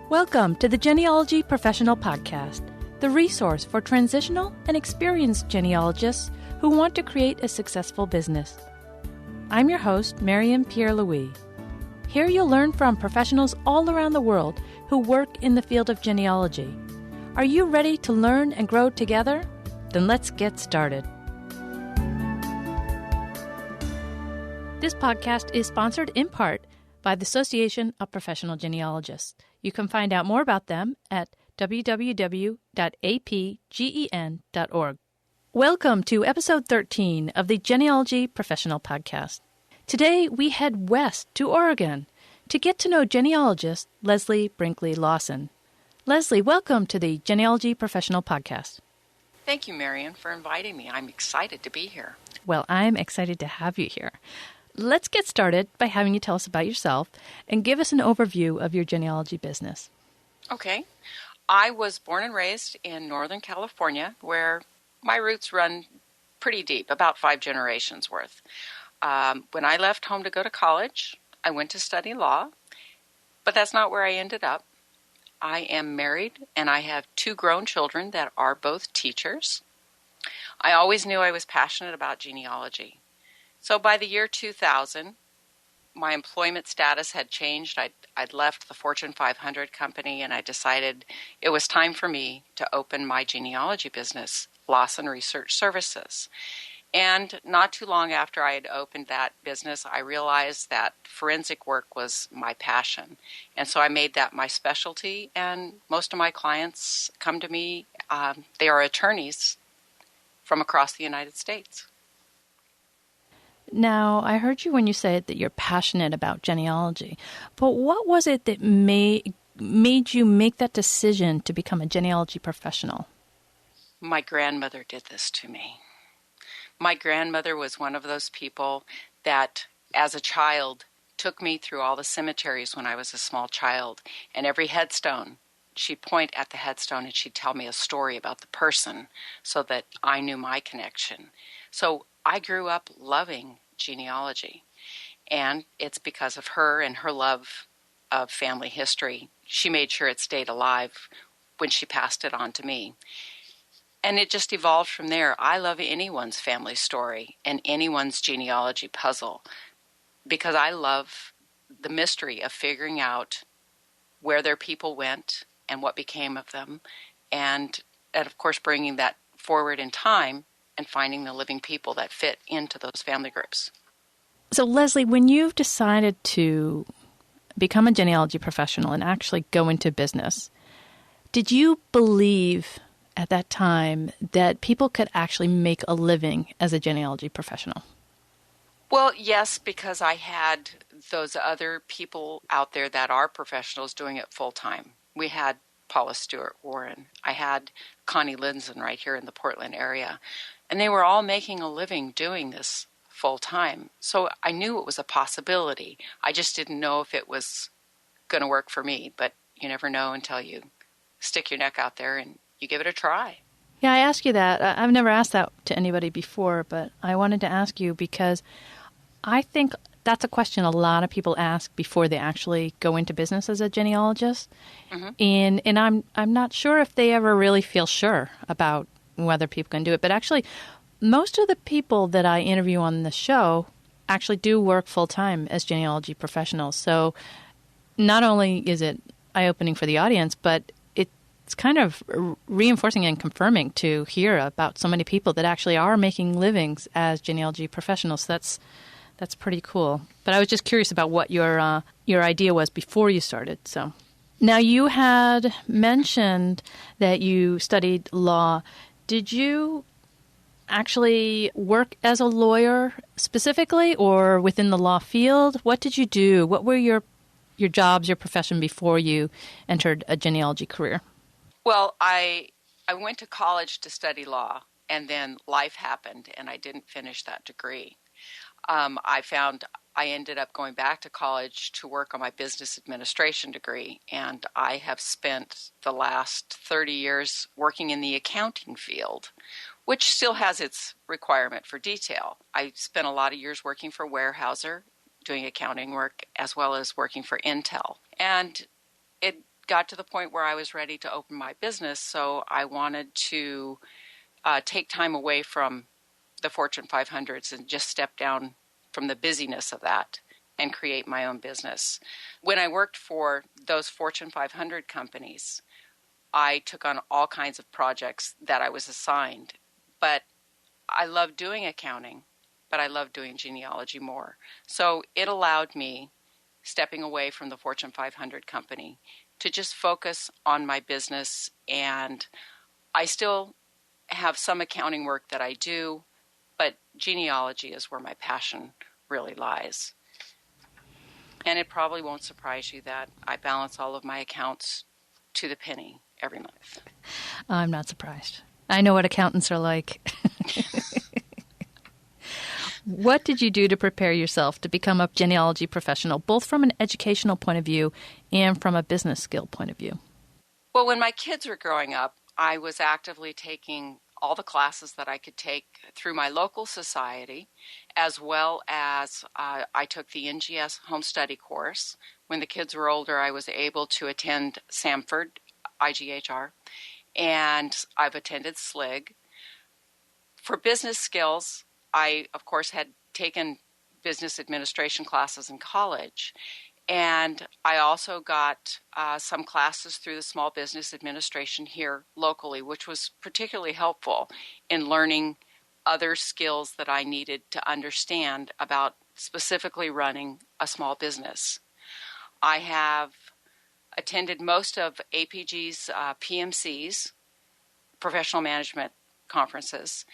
Welcome to the Genealogy Professional Podcast, the resource for transitional and experienced genealogists who want to create a successful business. I'm your host, Marion Pierre-Louis. Here you'll learn from professionals all around the world who work in the field of genealogy. Are you ready to learn and grow together? Then let's get started. This podcast is sponsored in part by the Association of Professional Genealogists. You can find out more about them at www.apgen.org. Welcome to episode 13 of the Genealogy Professional Podcast. Today, we head west to Oregon to get to know genealogist Leslie Brinkley Lawson. Leslie, welcome to the Genealogy Professional Podcast. Thank you, Marion, for inviting me. I'm excited to be here. Well, I'm excited to have you here. Let's get started by having you tell us about yourself and give us an overview of your genealogy business. Okay. I was born and raised in Northern California, where my roots run pretty deep, about 5 generations worth. When I left home to go to college, I went to study law, but that's not where I ended up. I am married, and I have 2 grown children that are both teachers. I always knew I was passionate about genealogy. So by the year 2000, my employment status had changed. I'd left the Fortune 500 company, and I decided it was time for me to open my genealogy business, Lawson Research Services. And not too long after I had opened that business, I realized that forensic work was my passion. And so I made that my specialty, and most of my clients come to me. They are attorneys from across the United States. Now, I heard you when you said that you're passionate about genealogy, but what was it that made you make that decision to become a genealogy professional? My grandmother did this to me. My grandmother was one of those people that, as a child, took me through all the cemeteries when I was a small child, and every headstone, she'd point at the headstone and she'd tell me a story about the person so that I knew my connection. So I grew up loving genealogy, and it's because of her and her love of family history. She made sure it stayed alive when she passed it on to me. And it just evolved from there. I love anyone's family story and anyone's genealogy puzzle because I love the mystery of figuring out where their people went and what became of them, and of course bringing that forward in time and finding the living people that fit into those family groups. So, Leslie, when you've decided to become a genealogy professional and actually go into business, did you believe at that time that people could actually make a living as a genealogy professional? Well, yes, because I had those other people out there that are professionals doing it full time. We had Paula Stewart Warren. I had Connie Lindzen right here in the Portland area. And they were all making a living doing this full time. So I knew it was a possibility. I just didn't know if it was going to work for me. But you never know until you stick your neck out there and you give it a try. Yeah, I asked you that. I've never asked that to anybody before, but I wanted to ask you because I think that's a question a lot of people ask before they actually go into business as a genealogist. Mm-hmm. And I'm not sure if they ever really feel sure about whether people can do it. But actually, most of the people that I interview on the show actually do work full-time as genealogy professionals. So not only is it eye-opening for the audience, but it's kind of reinforcing and confirming to hear about so many people that actually are making livings as genealogy professionals. That's pretty cool. But I was just curious about what your idea was before you started. So now you had mentioned that you studied law. Did you actually work as a lawyer specifically or within the law field? What did you do? What were your jobs, your profession before you entered a genealogy career? Well, I went to college to study law, and then life happened, and I didn't finish that degree. I ended up going back to college to work on my business administration degree, and I have spent the last 30 years working in the accounting field, which still has its requirement for detail. I spent a lot of years working for Weyerhaeuser, doing accounting work, as well as working for Intel. And it got to the point where I was ready to open my business, so I wanted to take time away from the Fortune 500s and just step down from the busyness of that and create my own business. When I worked for those Fortune 500 companies, I took on all kinds of projects that I was assigned. But I love doing accounting, but I love doing genealogy more. So it allowed me, stepping away from the Fortune 500 company, to just focus on my business. And I still have some accounting work that I do, but genealogy is where my passion really lies. And it probably won't surprise you that I balance all of my accounts to the penny every month. I'm not surprised. I know what accountants are like. What did you do to prepare yourself to become a genealogy professional, both from an educational point of view and from a business skill point of view? Well, when my kids were growing up, I was actively taking all the classes that I could take through my local society, as well as I took the NGS home study course. When the kids were older, I was able to attend Samford, IGHR, and I've attended SLIG. For business skills, I, of course, had taken business administration classes in college, and I also got some classes through the Small Business Administration here locally, which was particularly helpful in learning other skills that I needed to understand about specifically running a small business. I have attended most of APG's PMCs, professional management conferences,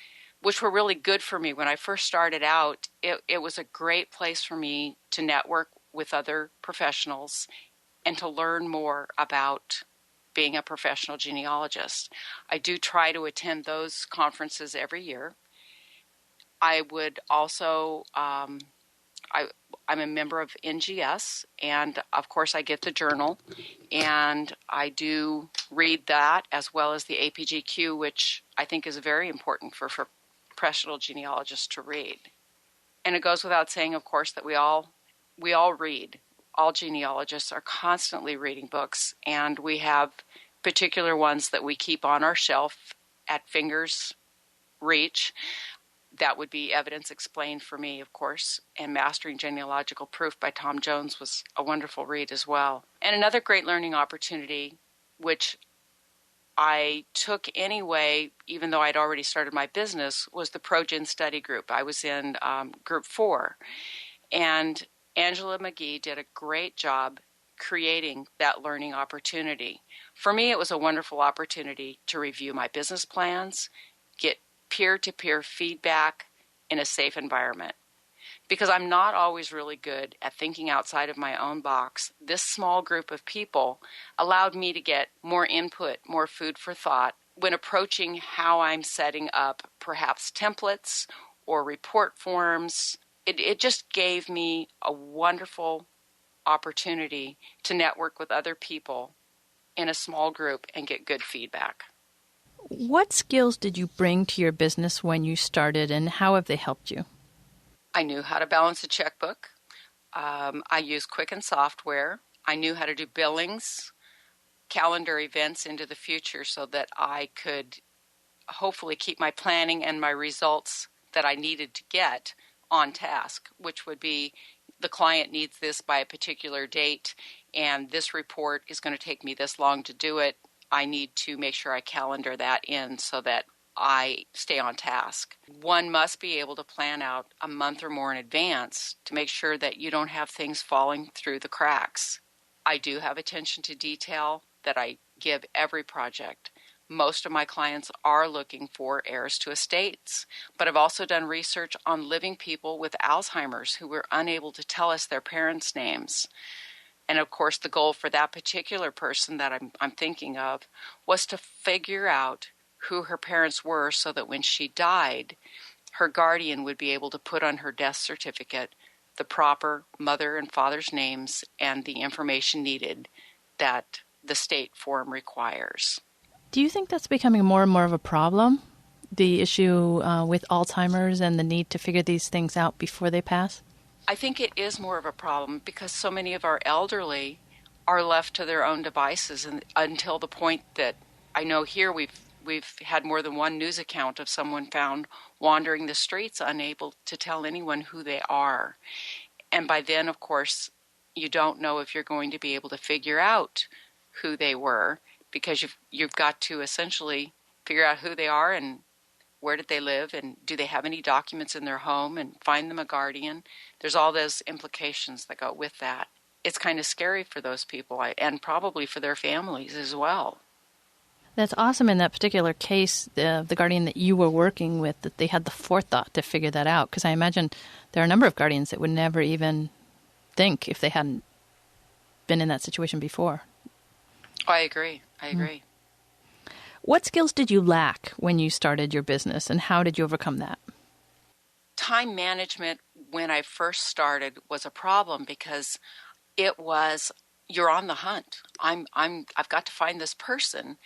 which were really good for me. When I first started out, it was a great place for me to network with other professionals and to learn more about being a professional genealogist. I do try to attend those conferences every year. I would also, I'm a member of NGS, and of course I get the journal, and I do read that as well as the APGQ, which I think is very important for professional genealogists to read. And it goes without saying, of course, that we all read. All genealogists are constantly reading books, and we have particular ones that we keep on our shelf at fingers' reach. That would be Evidence Explained for me, of course, and Mastering Genealogical Proof by Tom Jones was a wonderful read as well. And another great learning opportunity, which I took anyway, even though I'd already started my business, was the ProGen study group. I was in group 4, and Angela McGee did a great job creating that learning opportunity. For me, it was a wonderful opportunity to review my business plans, get peer-to-peer feedback in a safe environment. Because I'm not always really good at thinking outside of my own box, this small group of people allowed me to get more input, more food for thought when approaching how I'm setting up perhaps templates or report forms. It just gave me a wonderful opportunity to network with other people in a small group and get good feedback. What skills did you bring to your business when you started, and how have they helped you? I knew how to balance a checkbook. I used Quicken software. I knew how to do billings, calendar events into the future so that I could hopefully keep my planning and my results that I needed to get on task, which would be the client needs this by a particular date, and this report is going to take me this long to do it. I need to make sure I calendar that in so that I stay on task. One must be able to plan out a month or more in advance to make sure that you don't have things falling through the cracks. I do have attention to detail that I give every project. Most of my clients are looking for heirs to estates, but I've also done research on living people with Alzheimer's who were unable to tell us their parents' names. And of course, the goal for that particular person that I'm thinking of was to figure out who her parents were so that when she died, her guardian would be able to put on her death certificate the proper mother and father's names and the information needed that the state form requires. Do you think that's becoming more and more of a problem, the issue with Alzheimer's and the need to figure these things out before they pass? I think it is more of a problem because so many of our elderly are left to their own devices, and until the point that I know here we've had more than one news account of someone found wandering the streets, unable to tell anyone who they are. And by then, of course, you don't know if you're going to be able to figure out who they were, because you've got to essentially figure out who they are and where did they live, and do they have any documents in their home, and find them a guardian. There's all those implications that go with that. It's kind of scary for those people, and probably for their families as well. That's awesome in that particular case, the guardian that you were working with, that they had the forethought to figure that out. Because I imagine there are a number of guardians that would never even think if they hadn't been in that situation before. I agree. What skills did you lack when you started your business, and how did you overcome that? Time management when I first started was a problem, because it was, you're on the hunt. I've got to find this person,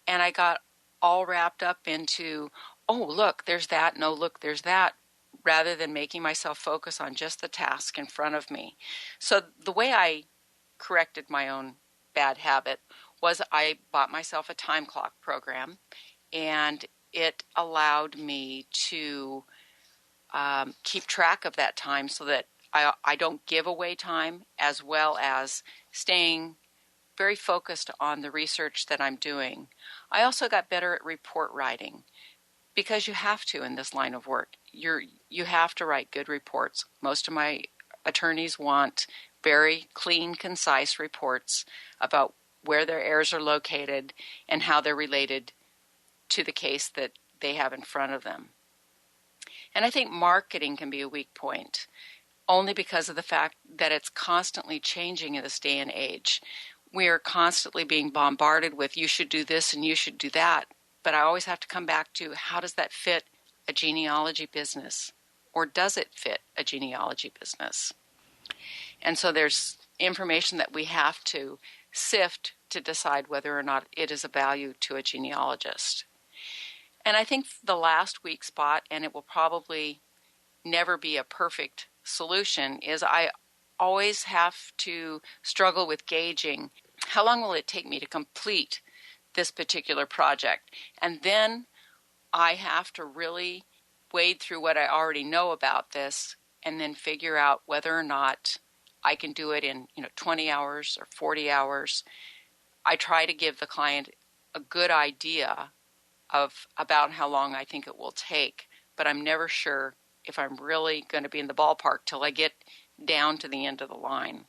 and I got all wrapped up into, oh, look, there's that. No, look, there's that, rather than making myself focus on just the task in front of me. So the way I corrected my own bad habit was I bought myself a time clock program, and it allowed me to keep track of that time so that I don't give away time, as well as staying very focused on the research that I'm doing. I also got better at report writing, because you have to in this line of work. You have to write good reports. Most of my attorneys want very clean, concise reports about where their heirs are located and how they're related to the case that they have in front of them. And I think marketing can be a weak point, only because of the fact that it's constantly changing in this day and age. We are constantly being bombarded with, you should do this and you should do that. But I always have to come back to, how does that fit a genealogy business? Or does it fit a genealogy business? And so there's information that we have to sift to decide whether or not it is of value to a genealogist. And I think the last weak spot, and it will probably never be a perfect solution, is I always have to struggle with gauging how long will it take me to complete this particular project. And then I have to really wade through what I already know about this, and then figure out whether or not I can do it in 20 hours or 40 hours. I try to give the client a good idea of about how long I think it will take, but I'm never sure if I'm really going to be in the ballpark till I get down to the end of the line.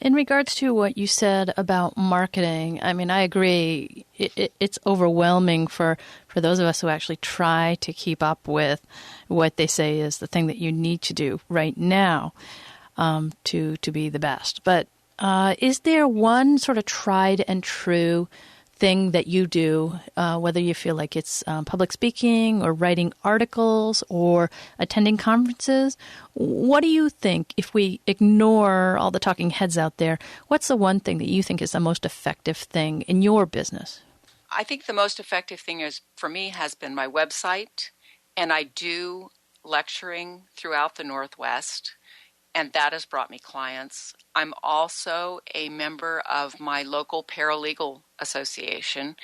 In regards to what you said about marketing, I mean, I agree. It's overwhelming for those of us who actually try to keep up with what they say is the thing that you need to do right now to be the best. But is there one sort of tried and true thing that you do, whether you feel like it's public speaking or writing articles or attending conferences? What do you think, if we ignore all the talking heads out there, what's the one thing that you think is the most effective thing in your business? I think the most effective thing for me has been my website, and I do lecturing throughout the Northwest, and that has brought me clients. I'm also a member of my local paralegal association,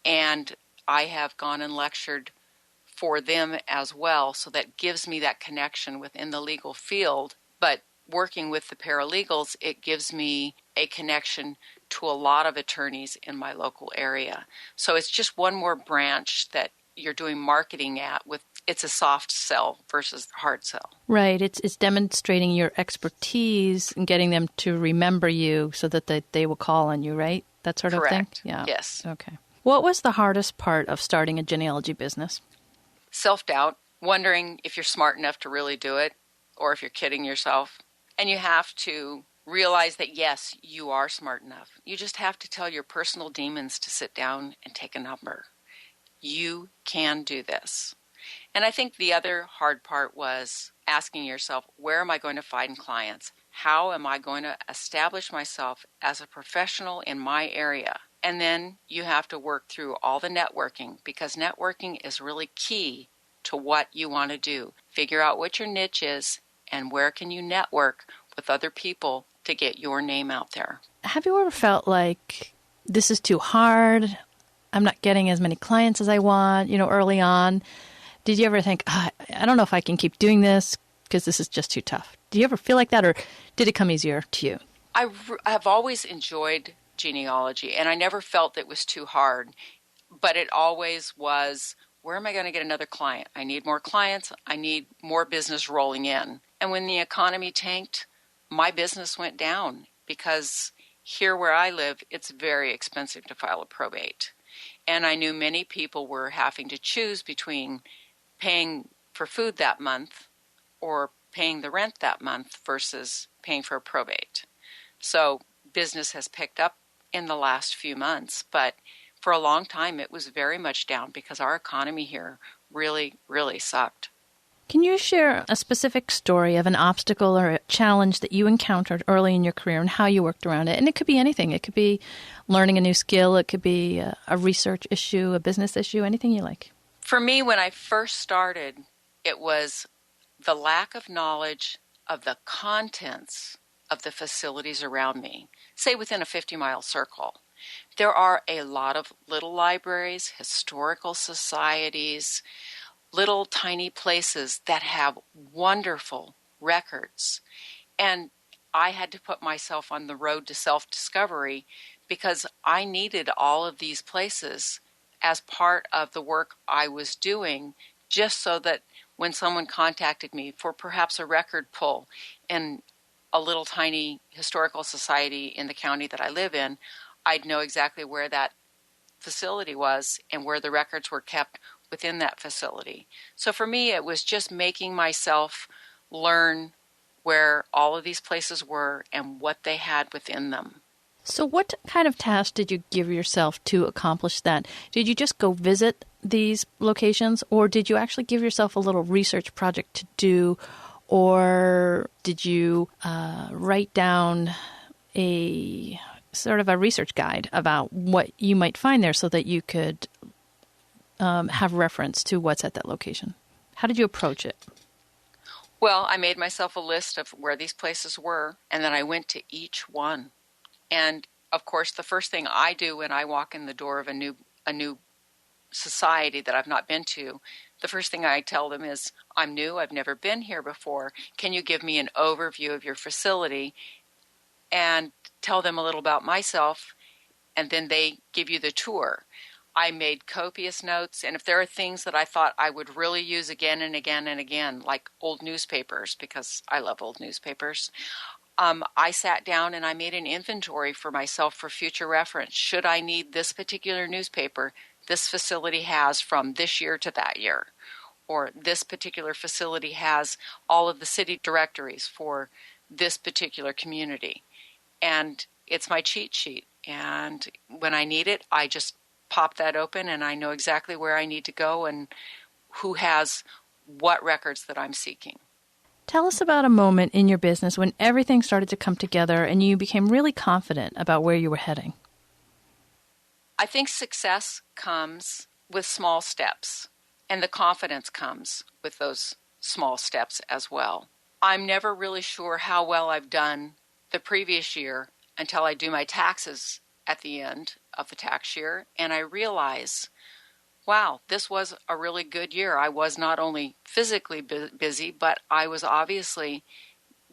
and I have gone and lectured for them as well, so that gives me that connection within the legal field. But working with the paralegals, it gives me a connection to a lot of attorneys in my local area. So it's just one more branch that you're doing marketing at with. It's a soft sell versus hard sell. Right. It's demonstrating your expertise and getting them to remember you so that they will call on you, right? That sort Correct. of thing? Yeah. Yes. Okay. What was the hardest part of starting a genealogy business? Self-doubt, wondering if you're smart enough to really do it or if you're kidding yourself. And you have to realize that, yes, you are smart enough. You just have to tell your personal demons to sit down and take a number. You can do this. And I think the other hard part was asking yourself, where am I going to find clients? How am I going to establish myself as a professional in my area? And then you have to work through all the networking, because networking is really key to what you want to do. Figure out what your niche is and where can you network with other people to get your name out there. Have you ever felt like this is too hard? I'm not getting as many clients as I want, early on. Did you ever think, I don't know if I can keep doing this because this is just too tough? Do you ever feel like that, or did it come easier to you? I've always enjoyed genealogy, and I never felt it was too hard, but it always was, where am I going to get another client? I need more clients. I need more business rolling in. And when the economy tanked, my business went down because here where I live, it's very expensive to file a probate. And I knew many people were having to choose between paying for food that month or paying the rent that month versus paying for a probate. So business has picked up in the last few months, but for a long time it was very much down because our economy here really, really sucked. Can you share a specific story of an obstacle or a challenge that you encountered early in your career and how you worked around it? And it could be anything. It could be learning a new skill. It could be a research issue, a business issue, anything you like. For me, when I first started, it was the lack of knowledge of the contents of the facilities around me, say within a 50-mile circle. There are a lot of little libraries, historical societies, little tiny places that have wonderful records. And I had to put myself on the road to self-discovery because I needed all of these places as part of the work I was doing, just so that when someone contacted me for perhaps a record pull in a little tiny historical society in the county that I live in, I'd know exactly where that facility was and where the records were kept within that facility. So for me, it was just making myself learn where all of these places were and what they had within them. So what kind of task did you give yourself to accomplish that? Did you just go visit these locations, or did you actually give yourself a little research project to do, or did you write down a sort of a research guide about what you might find there so that you could have reference to what's at that location? How did you approach it? Well, I made myself a list of where these places were, and then I went to each one. And, of course, the first thing I do when I walk in the door of a new society that I've not been to, the first thing I tell them is, I'm new, I've never been here before. Can you give me an overview of your facility? And tell them a little about myself, and then they give you the tour. I made copious notes, and if there are things that I thought I would really use again and again and again, like old newspapers, because I love old newspapers, I sat down and I made an inventory for myself for future reference. Should I need this particular newspaper, this facility has from this year to that year, or this particular facility has all of the city directories for this particular community. And it's my cheat sheet. And when I need it, I just pop that open and I know exactly where I need to go and who has what records that I'm seeking. Tell us about a moment in your business when everything started to come together and you became really confident about where you were heading. I think success comes with small steps, and the confidence comes with those small steps as well. I'm never really sure how well I've done the previous year until I do my taxes at the end of the tax year, and I realize, wow, this was a really good year. I was not only physically busy, but I was obviously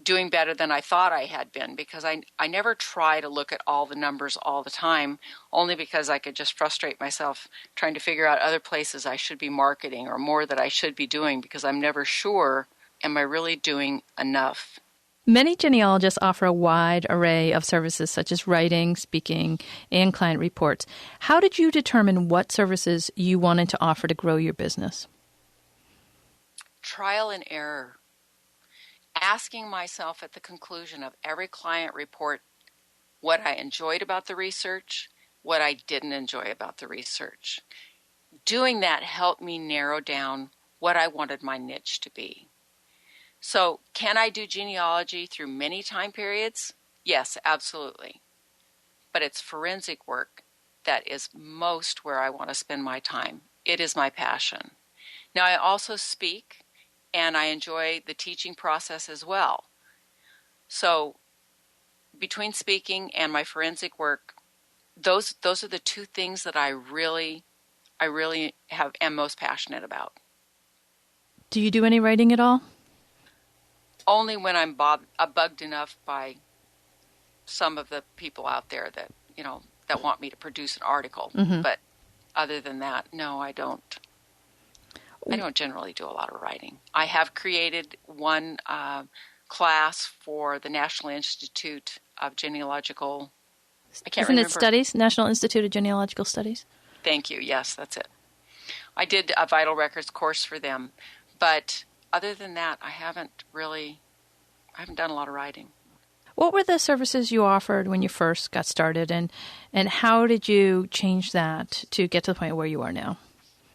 doing better than I thought I had been, because I never try to look at all the numbers all the time, only because I could just frustrate myself trying to figure out other places I should be marketing or more that I should be doing, because I'm never sure, am I really doing enough? Many genealogists offer a wide array of services such as writing, speaking, and client reports. How did you determine what services you wanted to offer to grow your business? Trial and error. Asking myself at the conclusion of every client report what I enjoyed about the research, what I didn't enjoy about the research. Doing that helped me narrow down what I wanted my niche to be. So, can I do genealogy through many time periods? Yes, absolutely. But it's forensic work that is most where I want to spend my time. It is my passion. Now, I also speak, and I enjoy the teaching process as well. So, between speaking and my forensic work, those are the two things that I really am most passionate about. Do you do any writing at all? Only when I'm bugged enough by some of the people out there that, that want me to produce an article. Mm-hmm. But other than that, no, I don't. I don't generally do a lot of writing. I have created one class for the National Institute of Genealogical. I can't remember. Isn't it Studies? National Institute of Genealogical Studies? Thank you. Yes, that's it. I did a vital records course for them, but other than that, I haven't done a lot of writing. What were the services you offered when you first got started, and how did you change that to get to the point where you are now?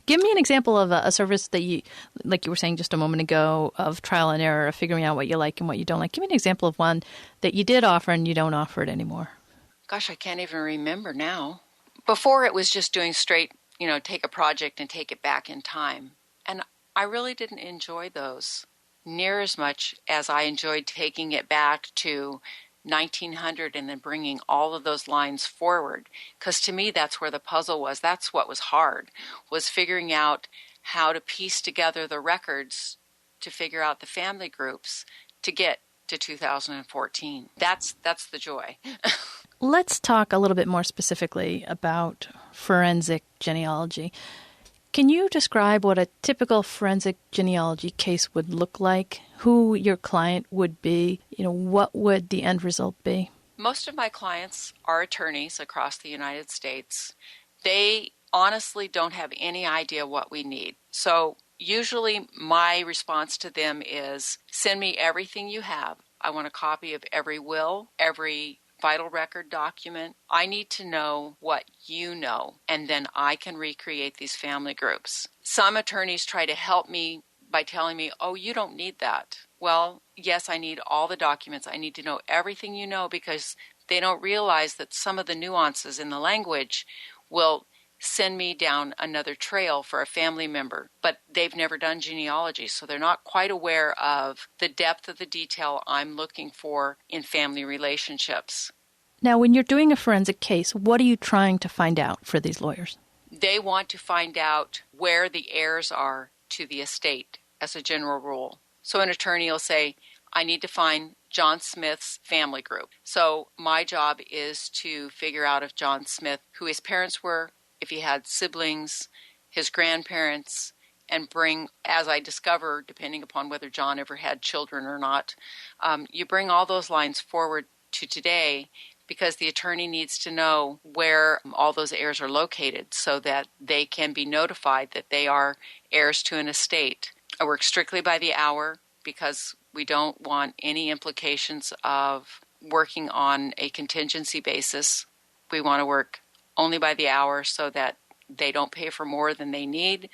Give me an example of a service that you, like you were saying just a moment ago, of trial and error, of figuring out what you like and what you don't like. Give me an example of one that you did offer and you don't offer it anymore. Gosh, I can't even remember now. Before it was just doing straight, take a project and take it back in time. And I really didn't enjoy those near as much as I enjoyed taking it back to 1900 and then bringing all of those lines forward. Because to me, that's where the puzzle was. That's what was hard, was figuring out how to piece together the records to figure out the family groups to get to 2014. That's the joy. Let's talk a little bit more specifically about forensic genealogy. Can you describe what a typical forensic genealogy case would look like? Who your client would be? What would the end result be? Most of my clients are attorneys across the United States. They honestly don't have any idea what we need. So usually my response to them is, send me everything you have. I want a copy of every will, every vital record document. I need to know what you know, and then I can recreate these family groups. Some attorneys try to help me by telling me, oh, you don't need that. Well, yes, I need all the documents. I need to know everything you know, because they don't realize that some of the nuances in the language will send me down another trail for a family member, but they've never done genealogy, so they're not quite aware of the depth of the detail I'm looking for in family relationships. Now, when you're doing a forensic case, what are you trying to find out for these lawyers? They want to find out where the heirs are to the estate as a general rule. So an attorney will say, I need to find John Smith's family group. So my job is to figure out if John Smith, who his parents were, if he had siblings, his grandparents, and bring, as I discover, depending upon whether John ever had children or not, you bring all those lines forward to today, because the attorney needs to know where all those heirs are located so that they can be notified that they are heirs to an estate. I work strictly by the hour because we don't want any implications of working on a contingency basis. We want to work only by the hour so that they don't pay for more than they need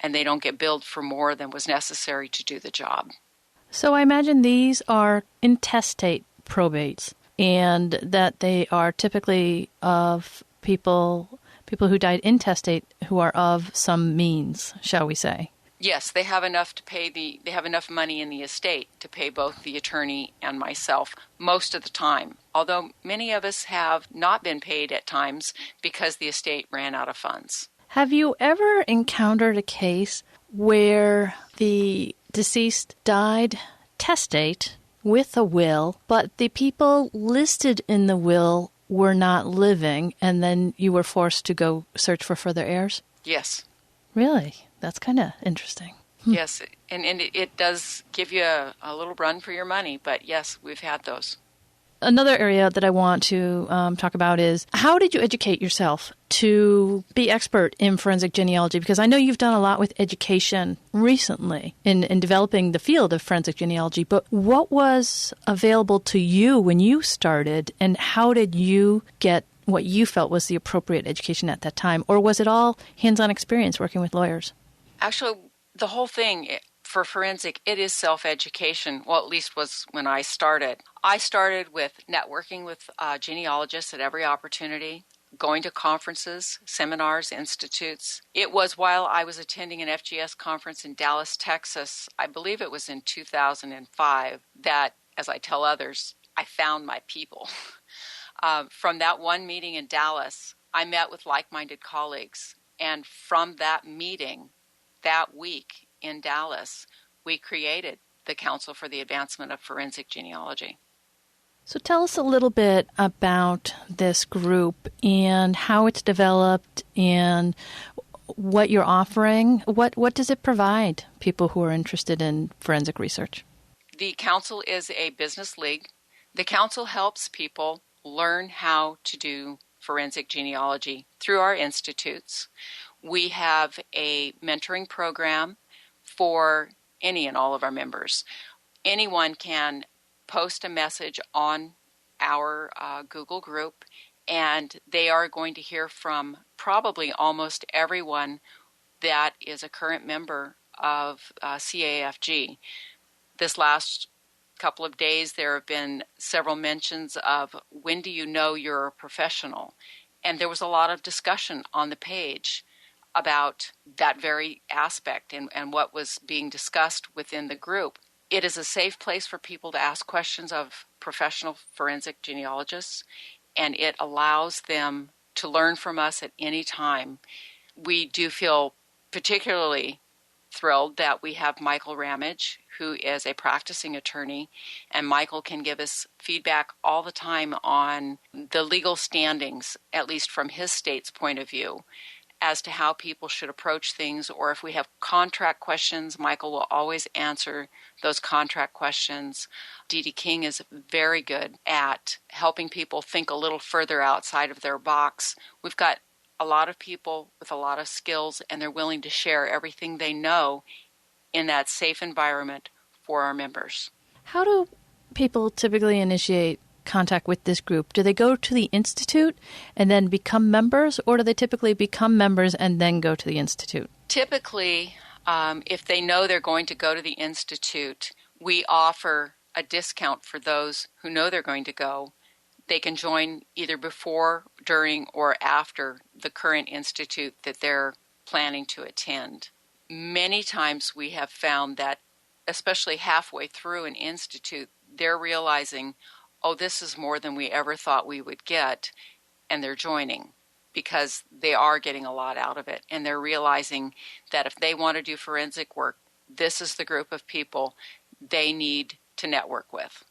and they don't get billed for more than was necessary to do the job. So I imagine these are intestate probates, and that they are typically of people who died intestate who are of some means, shall we say. Yes, they have enough to pay they have enough money in the estate to pay both the attorney and myself most of the time. Although many of us have not been paid at times because the estate ran out of funds. Have you ever encountered a case where the deceased died testate with a will, but the people listed in the will were not living, and then you were forced to go search for further heirs? Yes. Really? That's kind of interesting. Yes, and it does give you a little run for your money, but yes, we've had those. Another area that I want to talk about is, how did you educate yourself to be expert in forensic genealogy? Because I know you've done a lot with education recently in developing the field of forensic genealogy, but what was available to you when you started, and how did you get what you felt was the appropriate education at that time? Or was it all hands-on experience working with lawyers? Actually, the whole thing for forensic, it is self-education. Well, at least was when I started. I started with networking with genealogists at every opportunity, going to conferences, seminars, institutes. It was while I was attending an FGS conference in Dallas, Texas, I believe it was in 2005, that, as I tell others, I found my people. From that one meeting in Dallas, I met with like-minded colleagues. And from that meeting, that week in Dallas, we created the Council for the Advancement of Forensic Genealogy. So tell us a little bit about this group and how it's developed and what you're offering. What does it provide people who are interested in forensic research? The Council is a business league. The Council helps people learn how to do forensic genealogy through our institutes. We have a mentoring program for any and all of our members. Anyone can post a message on our Google group, and they are going to hear from probably almost everyone that is a current member of CAFG. This last couple of days, there have been several mentions of when do you know you're a professional? And there was a lot of discussion on the page about that very aspect and what was being discussed within the group. It is a safe place for people to ask questions of professional forensic genealogists, and it allows them to learn from us at any time. We do feel particularly thrilled that we have Michael Ramage, who is a practicing attorney, and Michael can give us feedback all the time on the legal standings, at least from his state's point of view, as to how people should approach things, or if we have contract questions, Michael will always answer those contract questions. Dee Dee King is very good at helping people think a little further outside of their box. We've got a lot of people with a lot of skills, and they're willing to share everything they know in that safe environment for our members. How do people typically initiate contact with this group? Do they go to the Institute and then become members, or do they typically become members and then go to the Institute? Typically, if they know they're going to go to the Institute, we offer a discount for those who know they're going to go. They can join either before, during, or after the current institute that they're planning to attend. Many times we have found that, especially halfway through an institute, they're realizing, oh, this is more than we ever thought we would get, and they're joining because they are getting a lot out of it, and they're realizing that if they want to do forensic work, this is the group of people they need to network with.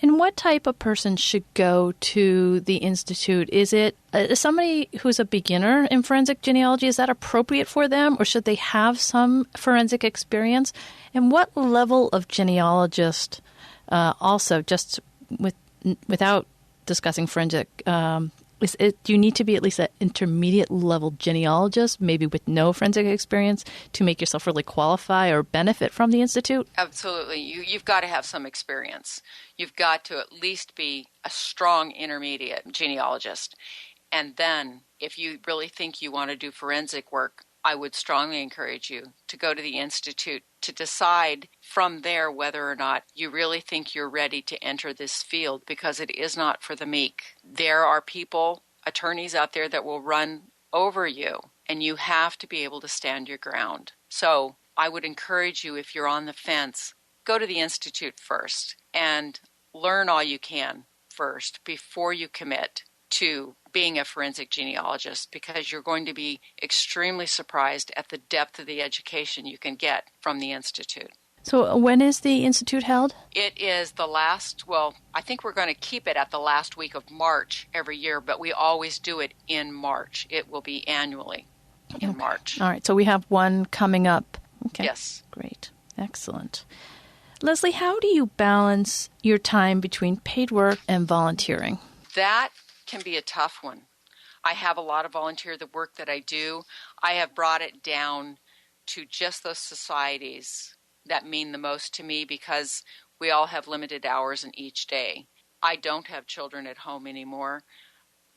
And what type of person should go to the Institute? Is it somebody who's a beginner in forensic genealogy? Is that appropriate for them, or should they have some forensic experience? And what level of genealogist, also just without discussing forensic, do you need to be at least an intermediate level genealogist, maybe with no forensic experience, to make yourself really qualify or benefit from the Institute? Absolutely. You've got to have some experience. You've got to at least be a strong intermediate genealogist. And then, if you really think you want to do forensic work, I would strongly encourage you to go to the Institute to decide from there whether or not you really think you're ready to enter this field, because it is not for the meek. There are people, attorneys out there that will run over you, and you have to be able to stand your ground. So I would encourage you, if you're on the fence, go to the Institute first and learn all you can first before you commit to being a forensic genealogist, because you're going to be extremely surprised at the depth of the education you can get from the Institute. So when is the Institute held? It is I think we're going to keep it at the last week of March every year, but we always do it in March. It will be annually in March. All right, so we have one coming up. Okay. Yes. Great. Excellent. Leslie, how do you balance your time between paid work and volunteering? That can be a tough one. I have a lot of volunteer the work that I do. I have brought it down to just those societies that mean the most to me, because we all have limited hours in each day. I don't have children at home anymore,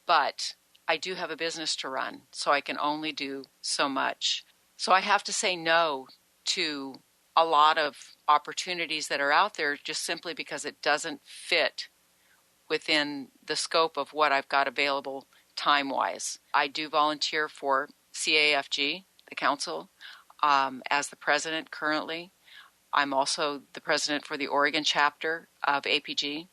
but I do have a business to run, so I can only do so much. So I have to say no to a lot of opportunities that are out there just simply because it doesn't fit within the scope of what I've got available time-wise. I do volunteer for CAFG, the council, as the president currently. I'm also the president for the Oregon chapter of APG,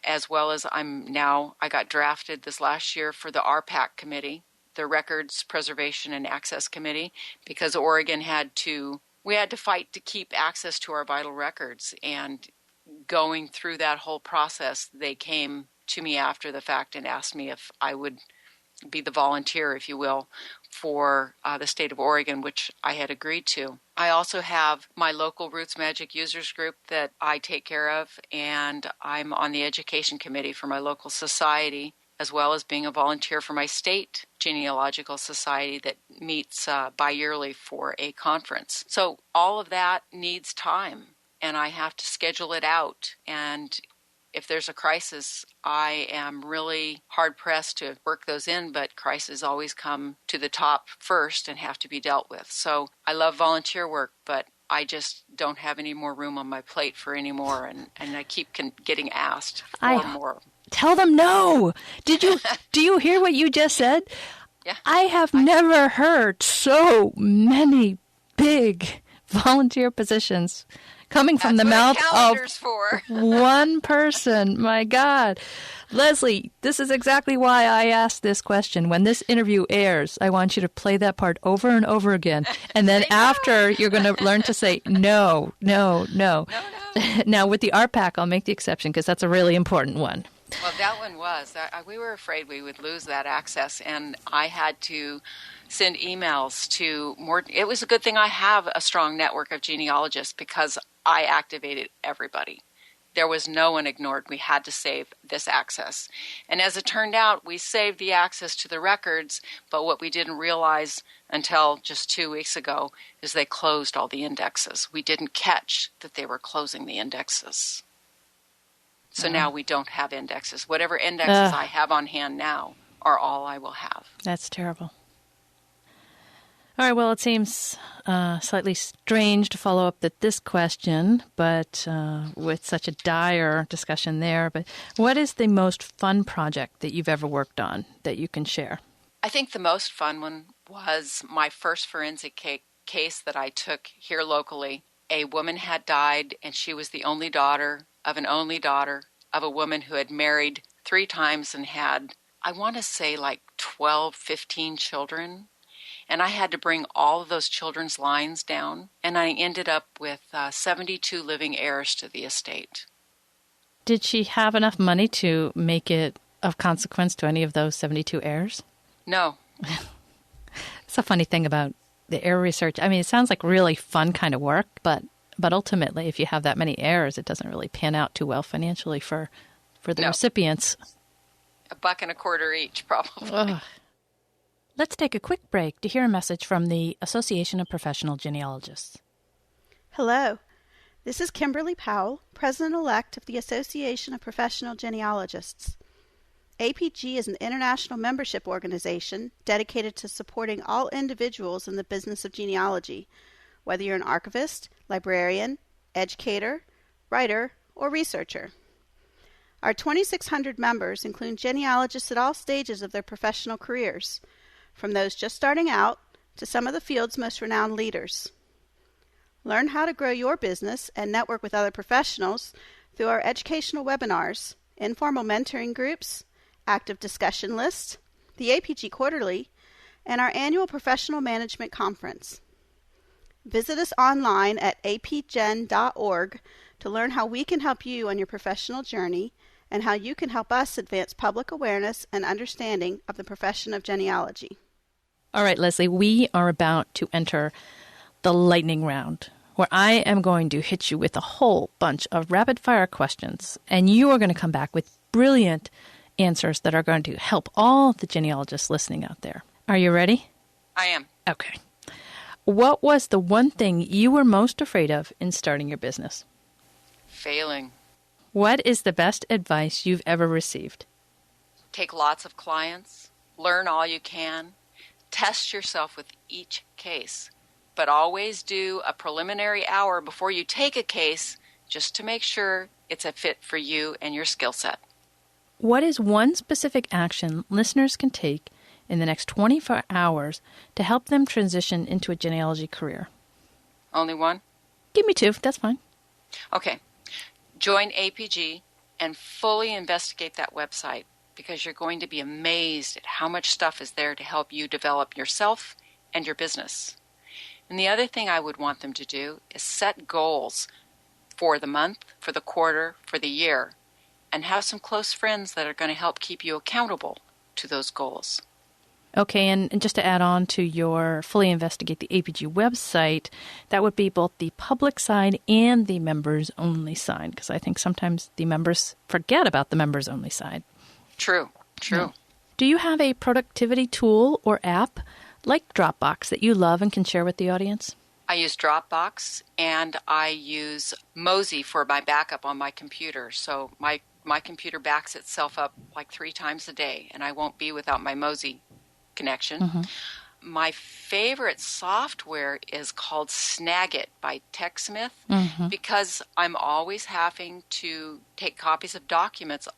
as well as I got drafted this last year for the RPAC committee, the Records Preservation and Access Committee, because Oregon we had to fight to keep access to our vital records. And going through that whole process, they came to me after the fact and asked me if I would be the volunteer, if you will, for the state of Oregon, which I had agreed to. I also have my local Roots Magic users group that I take care of, and I'm on the education committee for my local society, as well as being a volunteer for my state genealogical society that meets bi-yearly for a conference. So all of that needs time, and I have to schedule it out. And if there's a crisis, I am really hard-pressed to work those in, but crises always come to the top first and have to be dealt with. So I love volunteer work, but I just don't have any more room on my plate for any more, and I keep getting asked more and more. Tell them no. Do you hear what you just said? Yeah. I have never heard so many big volunteer positions coming from the mouth of one person. My God. Leslie, this is exactly why I asked this question. When this interview airs, I want you to play that part over and over again. And then after, you're going to learn to say no, no, no. Now, with the RPAC, I'll make the exception because that's a really important one. Well, that one was. We were afraid we would lose that access, and I had to send emails to more. It was a good thing I have a strong network of genealogists because I activated everybody. There was no one ignored. We had to save this access. And as it turned out, we saved the access to the records, but what we didn't realize until just 2 weeks ago is they closed all the indexes. We didn't catch that they were closing the indexes. So now we don't have indexes. Whatever indexes I have on hand now are all I will have. That's terrible. All right, well, it seems slightly strange to follow up this question, but with such a dire discussion there. But what is the most fun project that you've ever worked on that you can share? I think the most fun one was my first forensic case that I took here locally. A woman had died, and she was the only daughter of a woman who had married 3 times and had, I want to say, like 12, 15 children. And I had to bring all of those children's lines down, and I ended up with 72 living heirs to the estate. Did she have enough money to make it of consequence to any of those 72 heirs? No. It's a funny thing about the heir research. I mean, it sounds like really fun kind of work, but ultimately, if you have that many heirs, it doesn't really pan out too well financially for the recipients. $1.25 each, probably. Ugh. Let's take a quick break to hear a message from the Association of Professional Genealogists. Hello. This is Kimberly Powell, President-elect of the Association of Professional Genealogists. APG is an international membership organization dedicated to supporting all individuals in the business of genealogy, whether you're an archivist, librarian, educator, writer, or researcher. Our 2,600 members include genealogists at all stages of their professional careers, from those just starting out to some of the field's most renowned leaders. Learn how to grow your business and network with other professionals through our educational webinars, informal mentoring groups, active discussion lists, the APG Quarterly, and our annual Professional Management Conference. Visit us online at apgen.org to learn how we can help you on your professional journey and how you can help us advance public awareness and understanding of the profession of genealogy. All right, Leslie, we are about to enter the lightning round, where I am going to hit you with a whole bunch of rapid-fire questions, and you are going to come back with brilliant answers that are going to help all the genealogists listening out there. Are you ready? I am. Okay. What was the one thing you were most afraid of in starting your business? Failing. What is the best advice you've ever received? Take lots of clients. Learn all you can. Test yourself with each case. But always do a preliminary hour before you take a case just to make sure it's a fit for you and your skill set. What is one specific action listeners can take in the next 24 hours to help them transition into a genealogy career? Only one? Give me 2. That's fine. Okay. Join APG and fully investigate that website, because you're going to be amazed at how much stuff is there to help you develop yourself and your business. And the other thing I would want them to do is set goals for the month, for the quarter, for the year, and have some close friends that are going to help keep you accountable to those goals. Okay, and just to add on to your Fully Investigate the APG website, that would be both the public side and the members-only side, because I think sometimes the members forget about the members-only side. True. Yeah. Do you have a productivity tool or app like Dropbox that you love and can share with the audience? I use Dropbox, and I use Mozy for my backup on my computer. So my computer backs itself up like 3 times a day, and I won't be without my Mozy connection. Mm-hmm. My favorite software is called Snagit by TechSmith, because I'm always having to take copies of documents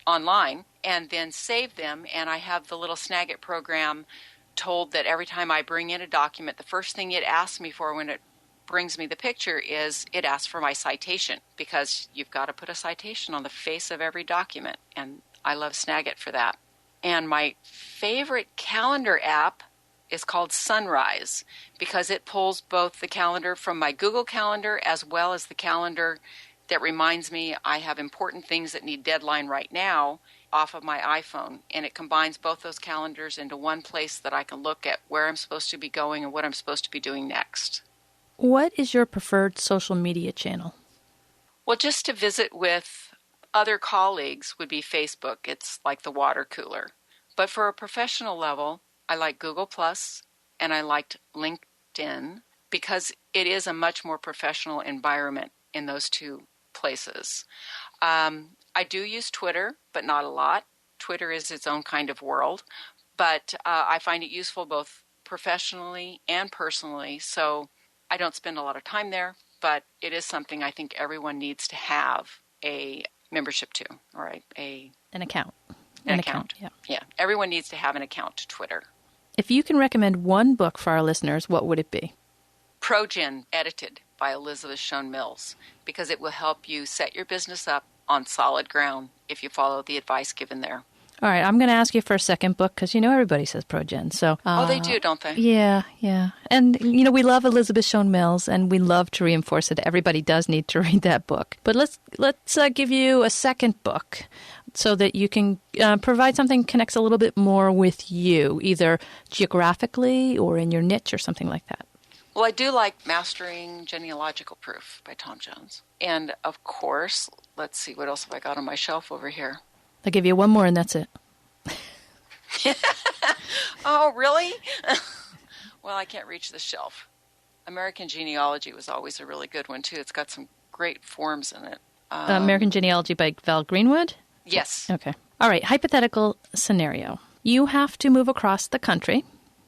online and then save them, and I have the little Snagit program told that every time I bring in a document, the first thing it asks me for when it brings me the picture is it asks for my citation, because you've got to put a citation on the face of every document, and I love Snagit for that. And my favorite calendar app is called Sunrise, because it pulls both the calendar from my Google Calendar as well as the calendar that reminds me I have important things that need deadline right now off of my iPhone. And it combines both those calendars into one place that I can look at where I'm supposed to be going and what I'm supposed to be doing next. What is your preferred social media channel? Well, just to visit with other colleagues would be Facebook. It's like the water cooler. But for a professional level, I like Google+, and I liked LinkedIn, because it is a much more professional environment in those two places. I do use Twitter, but not a lot. Twitter is its own kind of world, but I find it useful both professionally and personally, so I don't spend a lot of time there, but it is something I think everyone needs to have a membership to, or an account. An account. Yeah. Everyone needs to have an account to Twitter. If you can recommend one book for our listeners, what would it be? ProGen, edited by Elizabeth Shown Mills, because it will help you set your business up on solid ground if you follow the advice given there. All right, I'm going to ask you for a second book, because everybody says ProGen. So, they do, don't they? Yeah. And, we love Elizabeth Shown Mills, and we love to reinforce it. Everybody does need to read that book. But let's give you a second book so that you can provide something that connects a little bit more with you, either geographically or in your niche or something like that. Well, I do like Mastering Genealogical Proof by Tom Jones. And, of course, let's see, what else have I got on my shelf over here? I'll give you one more, and that's it. Oh, really? Well, I can't reach the shelf. American Genealogy was always a really good one, too. It's got some great forms in it. American Genealogy by Val Greenwood? Yes. Okay. All right, hypothetical scenario. You have to move across the country,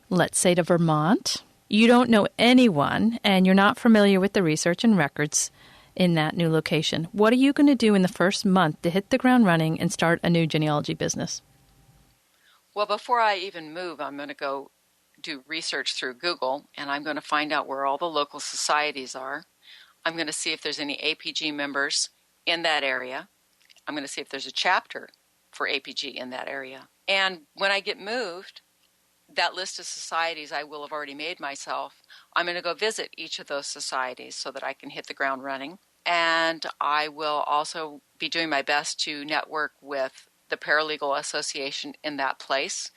let's say to Vermont. You don't know anyone, and you're not familiar with the research and records in that new location. What are you going to do in the first month to hit the ground running and start a new genealogy business? Well, before I even move, I'm going to go do research through Google, and I'm going to find out where all the local societies are. I'm going to see if there's any APG members in that area. I'm going to see if there's a chapter for APG in that area. And when I get moved, that list of societies I will have already made myself, I'm going to go visit each of those societies so that I can hit the ground running. And I will also be doing my best to network with the paralegal association in that place,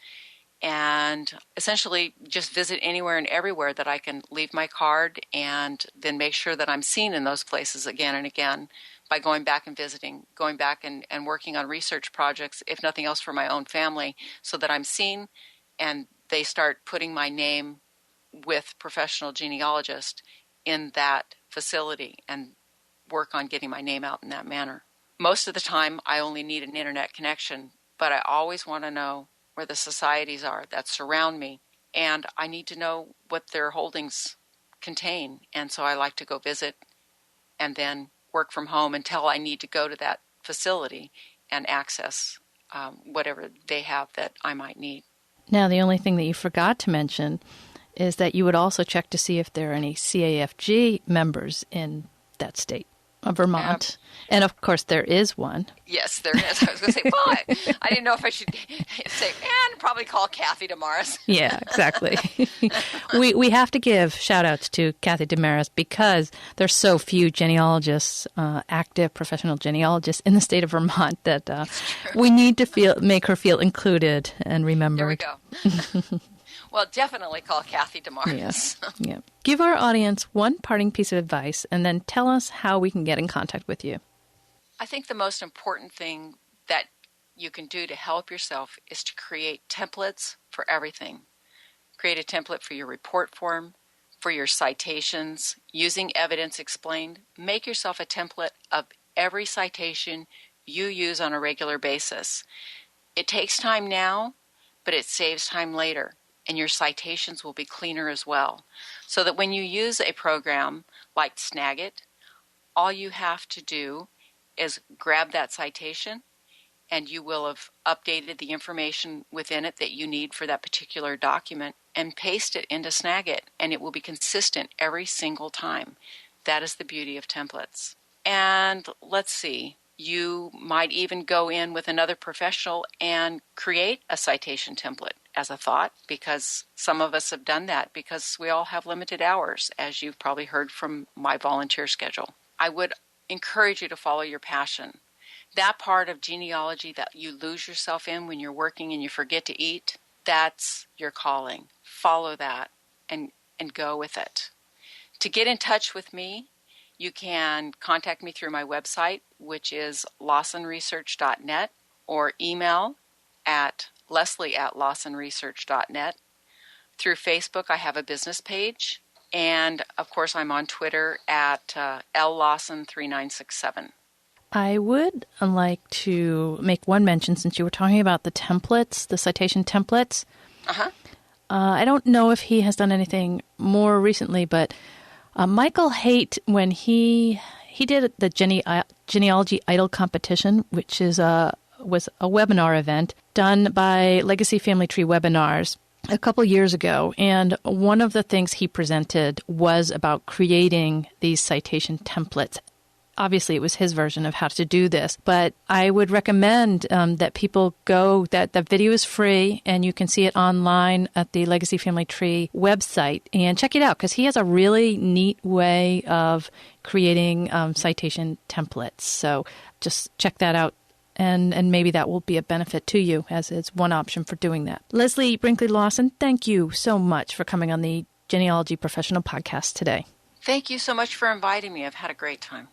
and essentially just visit anywhere and everywhere that I can leave my card, and then make sure that I'm seen in those places again and again by going back and visiting, going back and working on research projects, if nothing else for my own family, so that I'm seen and they start putting my name with professional genealogist in that facility and work on getting my name out in that manner. Most of the time, I only need an internet connection, but I always want to know where the societies are that surround me, and I need to know what their holdings contain. And so I like to go visit and then work from home until I need to go to that facility and access whatever they have that I might need. Now, the only thing that you forgot to mention is that you would also check to see if there are any CAFG members in that state. Vermont. And of course, there is one. Yes, there is. I was going to say, well, I didn't know if I should say, and probably call Kathy Damaris. Yeah, exactly. we have to give shout-outs to Kathy Damaris because there's so few genealogists, active professional genealogists in the state of Vermont that we need to make her feel included and remembered. There we go. Well, definitely call Kathy Damaris. Yes. Yeah. Give our audience one parting piece of advice and then tell us how we can get in contact with you. I think the most important thing that you can do to help yourself is to create templates for everything. Create a template for your report form, for your citations, using evidence explained. Make yourself a template of every citation you use on a regular basis. It takes time now, but it saves time later, and your citations will be cleaner as well. So that when you use a program like Snagit, all you have to do is grab that citation, and you will have updated the information within it that you need for that particular document and paste it into Snagit, and it will be consistent every single time. That is the beauty of templates. And let's see, you might even go in with another professional and create a citation template as a thought, because some of us have done that because we all have limited hours, as you've probably heard from my volunteer schedule. I would encourage you to follow your passion. That part of genealogy that you lose yourself in when you're working and you forget to eat, that's your calling. Follow that and go with it. To get in touch with me, you can contact me through my website, which is lawsonresearch.net, or email at leslie@lawsonresearch.net. Through Facebook, I have a business page. And, of course, I'm on Twitter at LLawson3967. I would like to make one mention, since you were talking about the templates, the citation templates. I don't know if he has done anything more recently, but Michael Haight, when he did the Genealogy Idol competition, which was a webinar event done by Legacy Family Tree Webinars a couple years ago, and one of the things he presented was about creating these citation templates. Obviously, it was his version of how to do this, but I would recommend that people go, that the video is free, and you can see it online at the Legacy Family Tree website, and check it out, because he has a really neat way of creating citation templates. So just check that out. And maybe that will be a benefit to you, as it's one option for doing that. Leslie Brinkley Lawson, thank you so much for coming on the Genealogy Professional Podcast today. Thank you so much for inviting me. I've had a great time.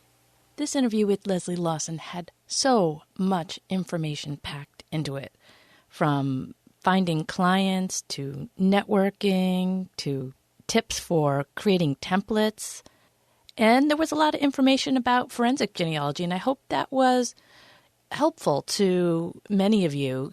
This interview with Leslie Lawson had so much information packed into it, from finding clients to networking to tips for creating templates. And there was a lot of information about forensic genealogy, and I hope that was helpful to many of you.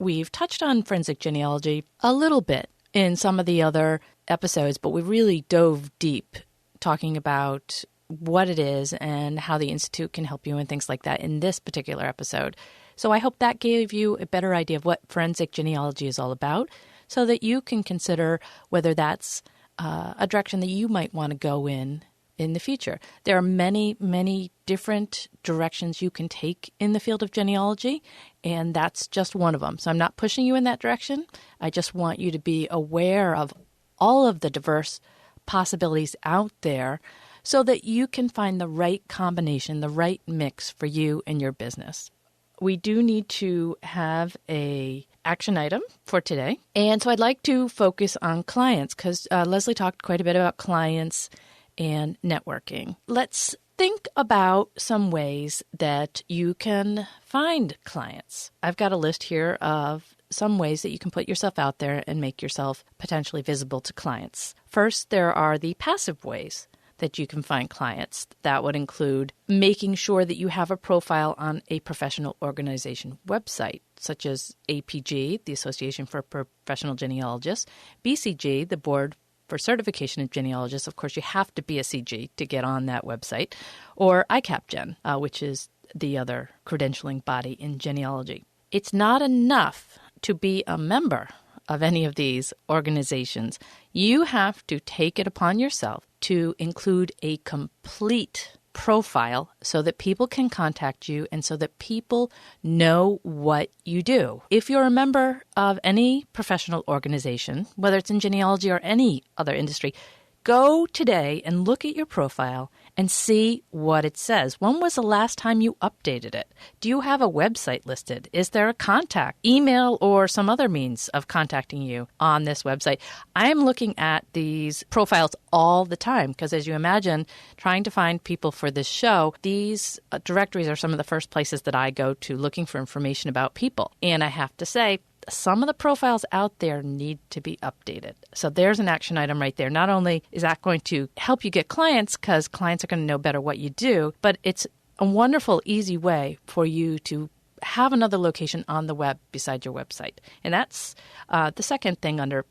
We've touched on forensic genealogy a little bit in some of the other episodes, but we really dove deep talking about what it is and how the Institute can help you and things like that in this particular episode. So I hope that gave you a better idea of what forensic genealogy is all about, so that you can consider whether that's a direction that you might want to go in the future. There are many, many different directions you can take in the field of genealogy, and that's just one of them. So I'm not pushing you in that direction. I just want you to be aware of all of the diverse possibilities out there so that you can find the right combination, the right mix for you and your business. We do need to have a action item for today. And so I'd like to focus on clients, because Leslie talked quite a bit about clients and networking. Let's think about some ways that you can find clients. I've got a list here of some ways that you can put yourself out there and make yourself potentially visible to clients. First, there are the passive ways that you can find clients. That would include making sure that you have a profile on a professional organization website, such as APG, the Association for Professional Genealogists, BCG, the Board for Certification of Genealogists. Of course, you have to be a CG to get on that website, or ICAPGen, which is the other credentialing body in genealogy. It's not enough to be a member of any of these organizations. You have to take it upon yourself to include a complete profile so that people can contact you and so that people know what you do. If you're a member of any professional organization, whether it's in genealogy or any other industry, go today and look at your profile and see what it says. When was the last time you updated it? Do you have a website listed? Is there a contact, email, or some other means of contacting you on this website? I am looking at these profiles all the time because, as you imagine, trying to find people for this show, these directories are some of the first places that I go to looking for information about people. And I have to say, some of the profiles out there need to be updated. So there's an action item right there. Not only is that going to help you get clients because clients are going to know better what you do, but it's a wonderful, easy way for you to have another location on the web besides your website. And that's the second thing under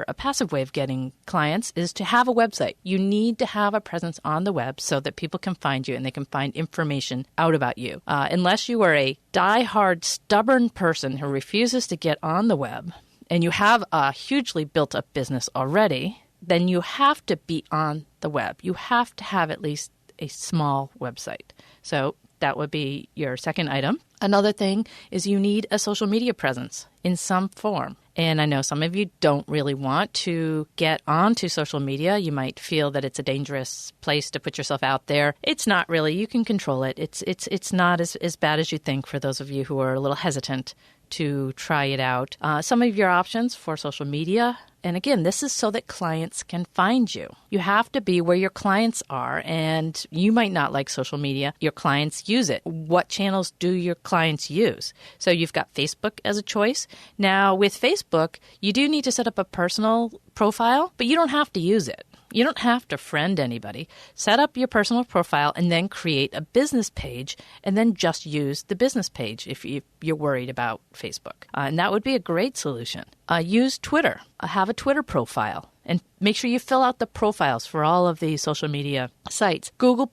a passive way of getting clients is to have a website. You need to have a presence on the web so that people can find you and they can find information out about you. Unless you are a die-hard, stubborn person who refuses to get on the web and you have a hugely built-up business already, then you have to be on the web. You have to have at least a small website. So that would be your second item. Another thing is you need a social media presence in some form. And I know some of you don't really want to get onto social media. You might feel that it's a dangerous place to put yourself out there. It's not really. You can control it. It's not as bad as you think for those of you who are a little hesitant to try it out. Some of your options for social media, and again, this is so that clients can find you. You have to be where your clients are, and you might not like social media. Your clients use it. What channels do your clients use? So you've got Facebook as a choice. Now, with Facebook, you do need to set up a personal profile, but you don't have to use it. You don't have to friend anybody. Set up your personal profile and then create a business page and then just use the business page if you're worried about Facebook. And that would be a great solution. Use Twitter. Have a Twitter profile and make sure you fill out the profiles for all of the social media sites. Google+.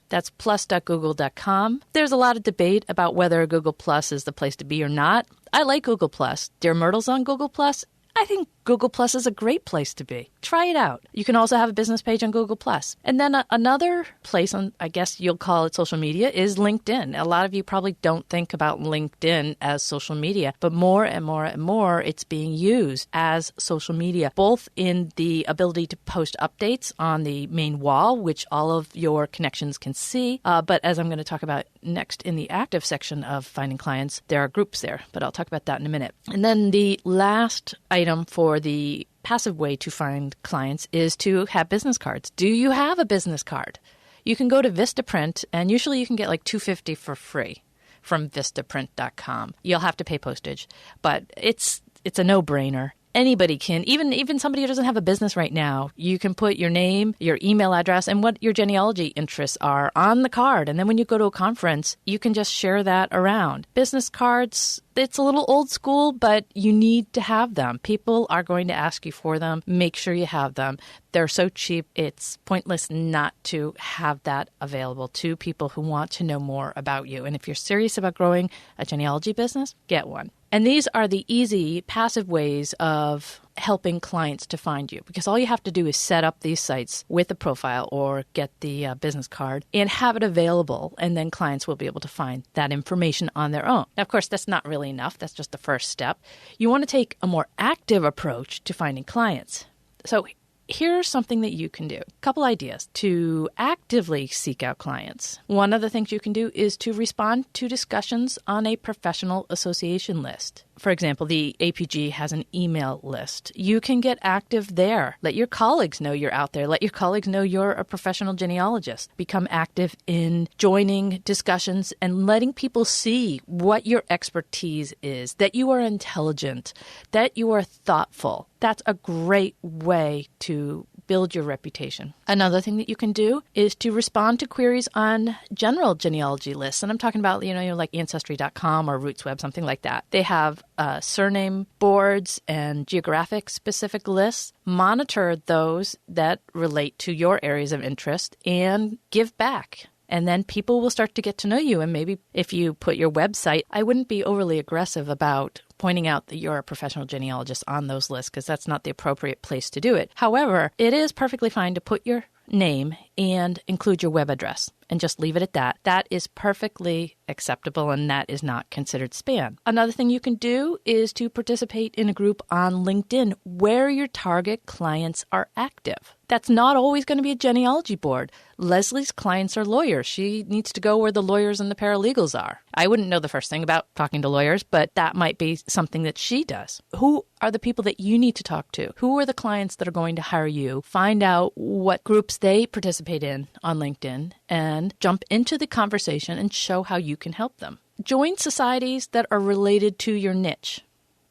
That's plus.google.com. There's a lot of debate about whether Google Plus is the place to be or not. I like Google Plus. Dear Myrtle's on Google Plus. I think Google Plus is a great place to be. Try it out. You can also have a business page on Google Plus. And then another place on, I guess you'll call it social media, is LinkedIn. A lot of you probably don't think about LinkedIn as social media, but more and more and more it's being used as social media, both in the ability to post updates on the main wall, which all of your connections can see. But as I'm going to talk about next in the active section of finding clients, there are groups there, but I'll talk about that in a minute. And then the last item for the passive way to find clients is to have business cards. Do you have a business card? You can go to Vistaprint, and usually you can get like $250 for free from vistaprint.com. You'll have to pay postage, but it's a no-brainer. Anybody can, even somebody who doesn't have a business right now, you can put your name, your email address, and what your genealogy interests are on the card. And then when you go to a conference, you can just share that around. Business cards, it's a little old school, but you need to have them. People are going to ask you for them. Make sure you have them. They're so cheap, it's pointless not to have that available to people who want to know more about you. And if you're serious about growing a genealogy business, get one. And these are the easy, passive ways of helping clients to find you, because all you have to do is set up these sites with a profile or get the business card and have it available, and then clients will be able to find that information on their own. Now, of course, that's not really enough. That's just the first step. You want to take a more active approach to finding clients. So here's something that you can do. A couple ideas to actively seek out clients. One of the things you can do is to respond to discussions on a professional association list. For example, the APG has an email list. You can get active there. Let your colleagues know you're out there. Let your colleagues know you're a professional genealogist. Become active in joining discussions and letting people see what your expertise is, that you are intelligent, that you are thoughtful. That's a great way to build your reputation. Another thing that you can do is to respond to queries on general genealogy lists. And I'm talking about, like Ancestry.com or RootsWeb, something like that. They have surname boards and geographic specific lists. Monitor those that relate to your areas of interest and give back. And then people will start to get to know you. And maybe if you put your website, I wouldn't be overly aggressive about pointing out that you're a professional genealogist on those lists, because that's not the appropriate place to do it. However, it is perfectly fine to put your name and include your web address and just leave it at that. That is perfectly acceptable, and that is not considered spam. Another thing you can do is to participate in a group on LinkedIn where your target clients are active. That's not always going to be a genealogy board. Leslie's clients are lawyers. She needs to go where the lawyers and the paralegals are. I wouldn't know the first thing about talking to lawyers, but that might be something that she does. Who are the people that you need to talk to? Who are the clients that are going to hire you? Find out what groups they participate in on LinkedIn and jump into the conversation and show how you can help them. Join societies that are related to your niche.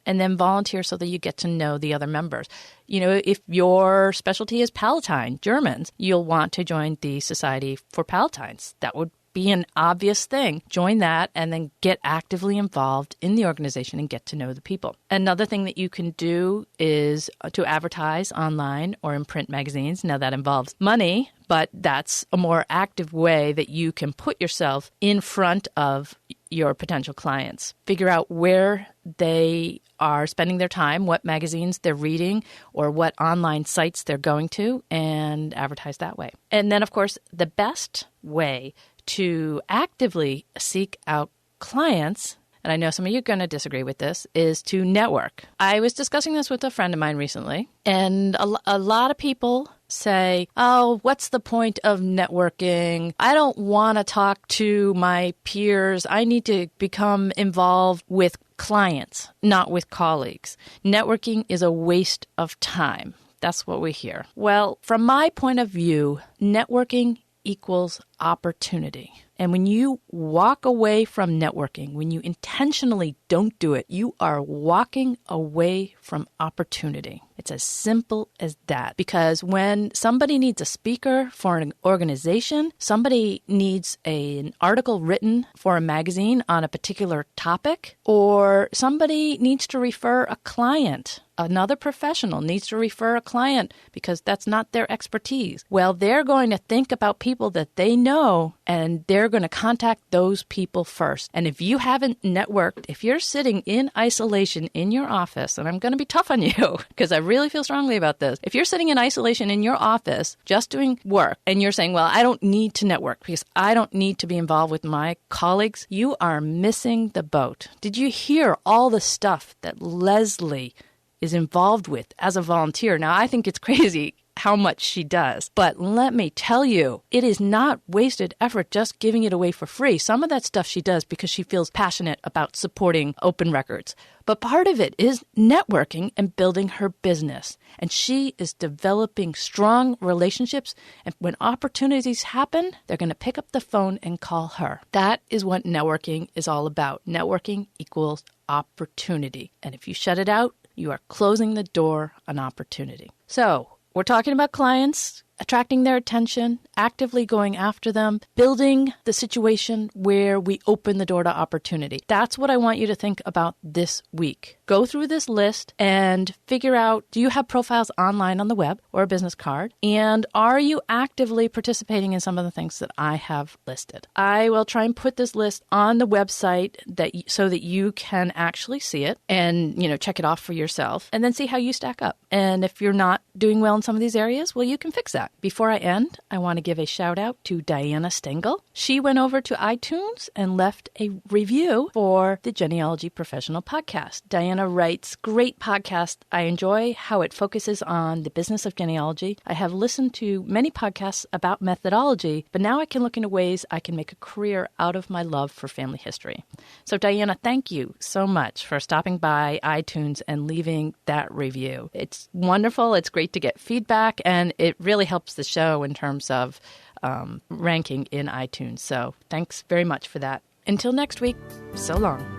And then volunteer so that you get to know the other members. You know, if your specialty is Palatine, Germans, you'll want to join the Society for Palatines. That would be an obvious thing. Join that and then get actively involved in the organization and get to know the people. Another thing that you can do is to advertise online or in print magazines. Now that involves money, but that's a more active way that you can put yourself in front of your potential clients. Figure out where they are spending their time, what magazines they're reading, or what online sites they're going to, and advertise that way. And then, of course, the best way to actively seek out clients, and I know some of you are going to disagree with this, is to network. I was discussing this with a friend of mine recently, and a lot of people say, oh, what's the point of networking? I don't want to talk to my peers. I need to become involved with clients, not with colleagues. Networking is a waste of time. That's what we hear. Well, from my point of view, networking equals opportunity. And when you walk away from networking, when you intentionally don't do it, you are walking away from opportunity. It's as simple as that. Because when somebody needs a speaker for an organization, somebody needs an article written for a magazine on a particular topic, or somebody needs to refer a client, another professional needs to refer a client because that's not their expertise. Well, they're going to think about people that they know, and they're going to contact those people first. And if you haven't networked, if you're sitting in isolation in your office, and I'm going to be tough on you because I really feel strongly about this. If you're sitting in isolation in your office just doing work and you're saying, well, I don't need to network because I don't need to be involved with my colleagues, you are missing the boat. Did you hear all the stuff that Leslie is involved with as a volunteer? Now, I think it's crazy how much she does. But let me tell you, it is not wasted effort just giving it away for free. Some of that stuff she does because she feels passionate about supporting open records. But part of it is networking and building her business. And she is developing strong relationships. And when opportunities happen, they're going to pick up the phone and call her. That is what networking is all about. Networking equals opportunity. And if you shut it out, you are closing the door on opportunity. So, we're talking about clients, attracting their attention, actively going after them, building the situation where we open the door to opportunity. That's what I want you to think about this week. Go through this list and figure out, do you have profiles online on the web or a business card? And are you actively participating in some of the things that I have listed? I will try and put this list on the website so that you can actually see it and, check it off for yourself and then see how you stack up. And if you're not doing well in some of these areas, well, you can fix that. Before I end, I want to give a shout out to Diana Stengel. She went over to iTunes and left a review for the Genealogy Professional Podcast. Diana writes, great podcast. I enjoy how it focuses on the business of genealogy. I have listened to many podcasts about methodology, but now I can look into ways I can make a career out of my love for family history. So Diana, thank you so much for stopping by iTunes and leaving that review. It's wonderful. It's great to get feedback, and it really helps the show in terms of ranking in iTunes. So thanks very much for that. Until next week, so long.